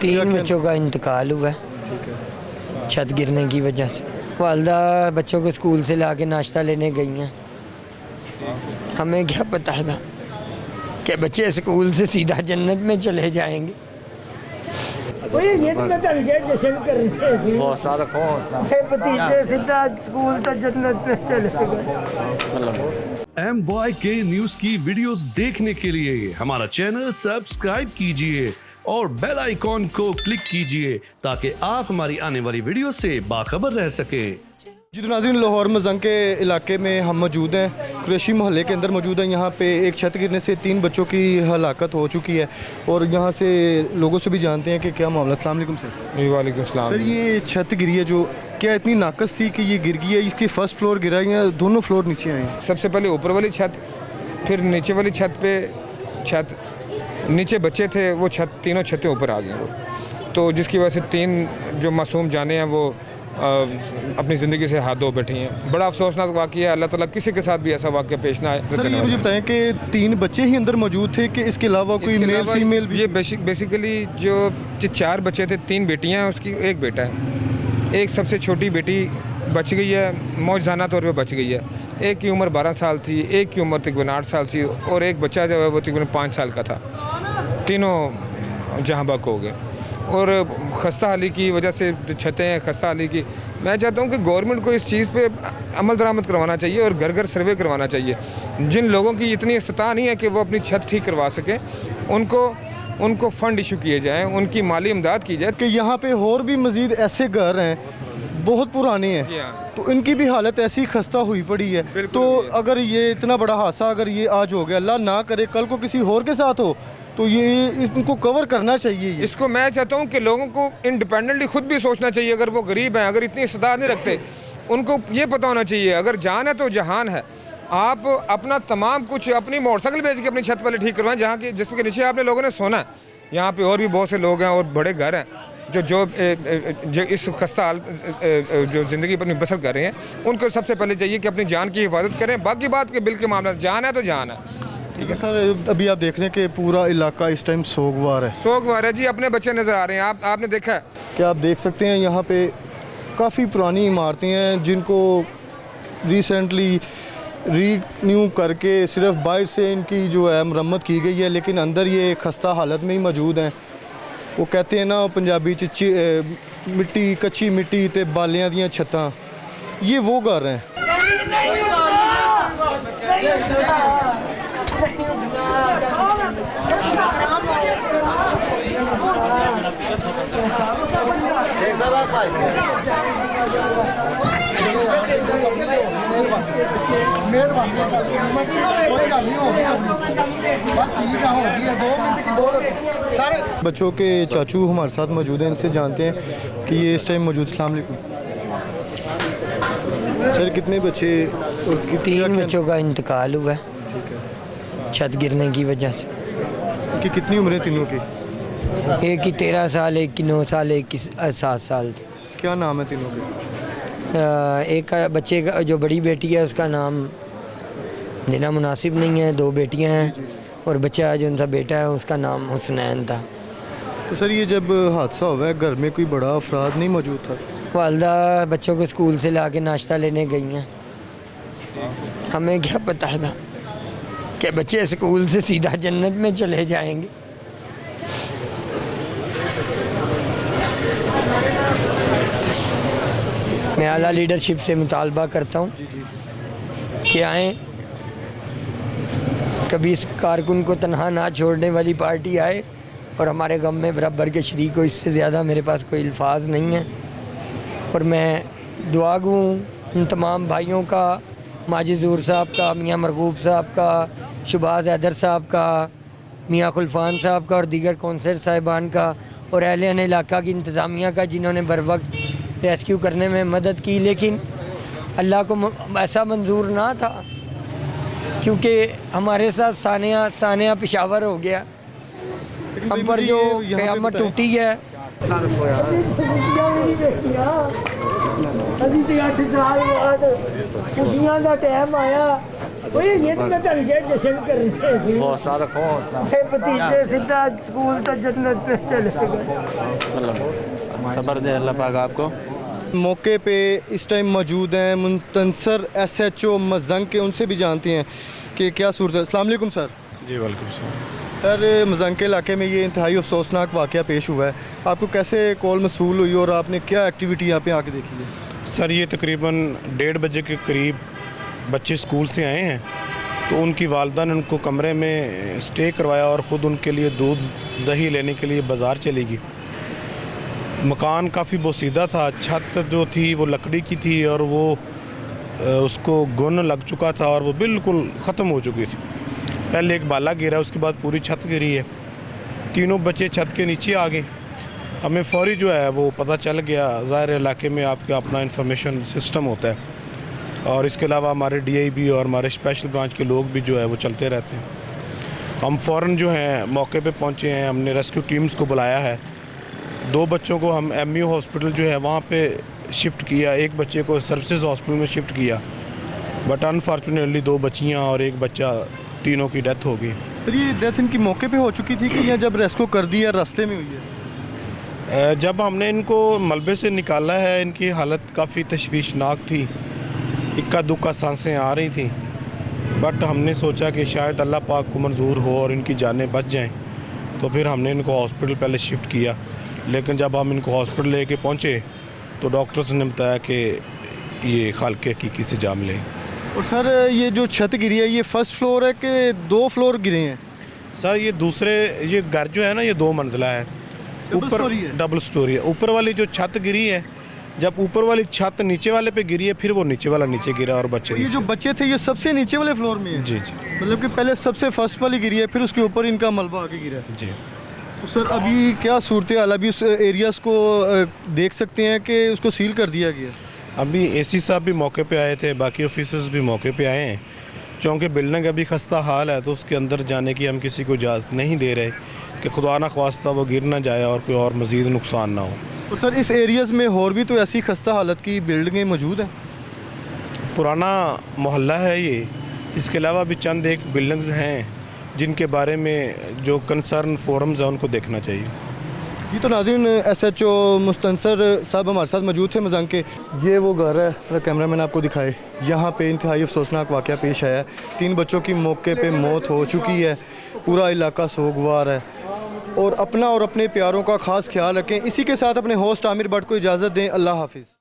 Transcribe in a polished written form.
3 बच्चों का इंतकाल हुआ है छत गिरने की वजह से। वालदा बच्चों को स्कूल से लाके नाश्ता लेने गई हैं। हमें क्या पता था कि बच्चे स्कूल से सीधा जन्नत में चले जाएंगे। ये तो जश्न कर रहे भतीजे सीधा स्कूल तो जन्नत में चले गए। MYK न्यूज की वीडियोस देखने के लिए हमारा चैनल सब्सक्राइब कीजिए और बेल आइकॉन को क्लिक कीजिए ताकि आप हमारी आने वाली वीडियो से बाखबर रह सकें। जी तो नाज़रीन, लाहौर मजंग के इलाके में हम मौजूद हैं, कुरैशी मोहल्ले के अंदर मौजूद हैं। यहाँ पे एक छत गिरने से 3 बच्चों की हलाकत हो चुकी है और यहाँ से लोगों से भी जानते हैं कि क्या मामला। अस्सलाम वालेकुम सर। वालेकुम सलाम। सर, ये छत गिरी है जो क्या इतनी नाकस थी कि ये गिर गई है? इसकी फर्स्ट फ्लोर गिरा या दोनों फ्लोर नीचे आए हैं? सबसे पहले ऊपर वाली छत, फिर नीचे वाली छत पे छत, नीचे बच्चे थे वो छत, तीनों छतें ऊपर आ गई वो, तो जिसकी वजह से 3 जो मासूम जाने हैं वो अपनी ज़िंदगी से हाथ धो बैठी हैं। बड़ा अफसोसनाक वाक़या है। अल्लाह ताला किसी के साथ भी ऐसा वाक़या पेश ना आए। सर, ये मुझे बताएं कि 3 बच्चे ही अंदर मौजूद थे कि इसके अलावा कोई मेल फीमेल भी? ये बेसिकली जो 4 बच्चे थे, 3 बेटियाँ हैं, उसकी एक बेटा है। एक सबसे छोटी बेटी बच गई है, मौजज़ाना तौर पे बच गई है। एक की उम्र 12 साल थी, एक की उम्र तकरीबन 8 साल थी और एक बच्चा जो है वो तकरीबन 5 साल का था। तीनों जहाँ बक हो गए और खस्ता हाली की वजह से छतें हैं खस्ता हाली की। मैं चाहता हूँ कि गवर्नमेंट को इस चीज़ पे अमल दरामद करवाना चाहिए और घर घर सर्वे करवाना चाहिए। जिन लोगों की इतनी इस्तिताअत नहीं है कि वो अपनी छत ठीक करवा सकें, उनको फ़ंड इशू किए जाएँ, उनकी माली इमदाद की जाए। कि यहाँ पे और भी मज़ीद ऐसे घर हैं बहुत पुराने हैं, तो इनकी भी हालत ऐसी खस्ता हुई पड़ी है। तो अगर ये इतना बड़ा हादसा अगर ये आज हो गया, अल्लाह ना करे कल को किसी और के साथ हो, तो ये इनको कवर करना चाहिए। इसको मैं चाहता हूँ कि लोगों को इंडिपेंडेंटली खुद भी सोचना चाहिए। अगर वो गरीब हैं, अगर इतनी इस्तेदाद नहीं रखते, उनको ये पता होना चाहिए अगर जान है तो जहान है। आप अपना तमाम कुछ अपनी मोटरसाइकिल बेच के अपनी छत वाले ठीक करवाएं जहाँ की जिसके नीचे आपने लोगों ने सोना है। यहाँ पे और भी बहुत से लोग हैं और बड़े घर हैं जो इस खस्ता जो ज़िंदगी पर बसर कर रहे हैं। उनको सबसे पहले चाहिए कि अपनी जान की हिफाजत करें। बाकी बात के बिल के मामला, जान है तो जान है। ठीक है सर, अभी आप देख रहे हैं कि पूरा इलाका इस टाइम सोगवार है जी। अपने बच्चे नज़र आ रहे हैं, आपने देखा है क्या? आप देख सकते हैं यहाँ पे काफ़ी पुरानी इमारतें हैं जिनको रिसेंटली रीन्यू करके सिर्फ बाहर से इनकी जो है मरम्मत की गई है, लेकिन अंदर ये खस्ता हालत में ही मौजूद हैं। वो कहते हैं ना पंजाबी मिट्टी, कच्ची मिट्टी ते बालियां दियां छत्तां, ये वो घर हैं। बच्चों के चाचू हमारे साथ मौजूद हैं, इनसे जानते हैं कि ये इस टाइम मौजूद। अस्सलाम वालेकुम सर, कितने बच्चे? 3 बच्चों का इंतकाल हुआ है छत गिरने की वजह से। कि कितनी उम्र है तीनों की? एक की 13 साल, एक की 9 साल, एक की 7 साल। क्या नाम है तीनों के? एक बच्चे का जो बड़ी बेटी है उसका नाम देना मुनासिब नहीं है। 2 बेटियां हैं और बच्चा जो उनका बेटा है उसका नाम हुसनैन था। तो सर, ये जब हादसा हुआ है घर में कोई बड़ा अफराद नहीं मौजूद था? वालदा बच्चों को स्कूल से लाके नाश्ता लेने गई हैं। हमें क्या पता था कि बच्चे स्कूल से सीधा जन्नत में चले जाएंगे। मैं आला लीडरशिप से मुतालबा करता हूँ कि आएँ, कभी इस कारकुन को तनहा ना छोड़ने वाली पार्टी आए और हमारे गम में बराबर के शरीक हो। इससे ज़्यादा मेरे पास कोई अल्फाज नहीं है। और मैं दुआ गो उन तमाम भाइयों का, माजिद ज़हूर साहब का, मियाँ मरगूब साहब का, शुबाज हैदर साहब का, मियाँ खुलफान साहब का और दीगर कौंसलर साहिबान का और अहले इलाका की इंतज़ामिया का, जिन्होंने बर वक्त रेस्क्यू करने में मदद की। लेकिन अल्लाह को ऐसा मंजूर ना था क्योंकि हमारे साथ सानिया पेशावर हो गया। हम पर जो क़यामत टूटी है। खुशियां का टाइम आया ये तो मैं जश्न करने हौसला रखो, हौसला भतीजे सीधा स्कूल तो जन्नत में चले गए। मतलब सब्र दे अल्लाह पाक आपको। मौके पे इस टाइम मौजूद हैं मुंतसर SHO मजंग के, उनसे भी जानते हैं कि क्या सूरत है। अस्सलाम वालेकुम सर। जी वालेकुम सलाम। सर, मजंग के इलाके में ये इंतहाई अफसोसनाक वाक़या पेश हुआ है, आपको कैसे कॉल मसूल हुई और आपने क्या एक्टिविटी यहाँ पे आके देखी है? सर ये तकरीबन 1:30 बजे के करीब बच्चे स्कूल से आए हैं, तो उनकी वालदा ने उनको कमरे में स्टे करवाया और ख़ुद उनके लिए दूध दही लेने के लिए बाज़ार चली गई। मकान काफ़ी बोसीदा था, छत जो थी वो लकड़ी की थी और वो उसको घुन लग चुका था और वो बिल्कुल ख़त्म हो चुकी थी। पहले एक बाला गिरा, उसके बाद पूरी छत गिरी है। तीनों बच्चे छत के नीचे आ गए। हमें फौरी जो है वो पता चल गया। ज़ाहिर इलाके में आपका अपना इंफॉर्मेशन सिस्टम होता है, और इसके अलावा हमारे DIB और हमारे स्पेशल ब्रांच के लोग भी जो है वो चलते रहते हैं। हम फ़ौरन जो हैं मौके पे पहुंचे हैं, हमने रेस्क्यू टीम्स को बुलाया है। 2 बच्चों को हम MU हॉस्पिटल जो है वहाँ पे शिफ्ट किया, एक बच्चे को सर्विसेज हॉस्पिटल में शिफ्ट किया, बट अनफॉर्चुनेटली 2 बच्चियाँ और एक बच्चा, तीनों की डेथ हो गई। सर, ये डेथ इनकी मौके पे हो चुकी थी कि या जब रेस्क्यू कर दिया रास्ते में हुई है? जब हमने इनको मलबे से निकाला है, इनकी हालत काफ़ी तशवीशनाक थी, इक्का दुक्का सांसें आ रही थी, बट हमने सोचा कि शायद अल्लाह पाक को मंजूर हो और इनकी जानें बच जाएं, तो फिर हमने इनको हॉस्पिटल पहले शिफ्ट किया। लेकिन जब हम इनको हॉस्पिटल लेके पहुँचे तो डॉक्टर्स ने बताया कि ये खालके हकीकी से जाम ले। और सर, ये जो छत गिरी है ये फर्स्ट फ्लोर है कि 2 फ्लोर गिरे हैं? सर ये दूसरे, ये घर जो है ना ये 2 मंजिला है, ऊपर डबल स्टोरी है। ऊपर वाली जो छत गिरी है, जब ऊपर वाली छत नीचे वाले पे गिरी है, फिर वो नीचे वाला नीचे गिरा और बच्चे। ये जो बच्चे थे ये सबसे नीचे वाले फ्लोर में है? जी जी, मतलब कि पहले सबसे फर्स्ट वाली गिरी है, फिर उसके ऊपर इनका मलबा आके गिरा है। जी। तो सर अभी क्या सूरत हाल? अभी उस एरियाज़ को देख सकते हैं कि उसको सील कर दिया गया? अभी AC साहब भी मौके पे आए थे, बाकी ऑफिसर्स भी मौके पे आए हैं। चूँकि बिल्डिंग अभी खस्ता हाल है तो उसके अंदर जाने की हम किसी को इजाज़त नहीं दे रहे कि खुदा न ख्वास्ता वो गिर ना जाए और कोई और मज़ीद नुकसान ना हो। और सर, इस एरियाज़ में और भी तो ऐसी खस्ता हालत की बिल्डिंगें मौजूद हैं? पुराना मोहल्ला है ये, इसके अलावा भी चंद एक बिल्डिंग्स हैं जिनके बारे में जो कंसर्न फोरम्स हैं उनको देखना चाहिए। ये तो नाज़रीन SHO मुस्तनसर साहब हमारे साथ मौजूद थे मजंग के। ये वो घर है, मेरा कैमरामैन आपको दिखाए, यहाँ पे इंतहाई अफसोसनाक वाक़या पेश आया है। 3 बच्चों की मौके पे मौत हो चुकी है, पूरा इलाका सोगवार है। और अपना और अपने प्यारों का ख़ास ख्याल रखें। इसी के साथ अपने होस्ट आमिर भट्ट को इजाज़त दें। अल्लाह हाफिज़।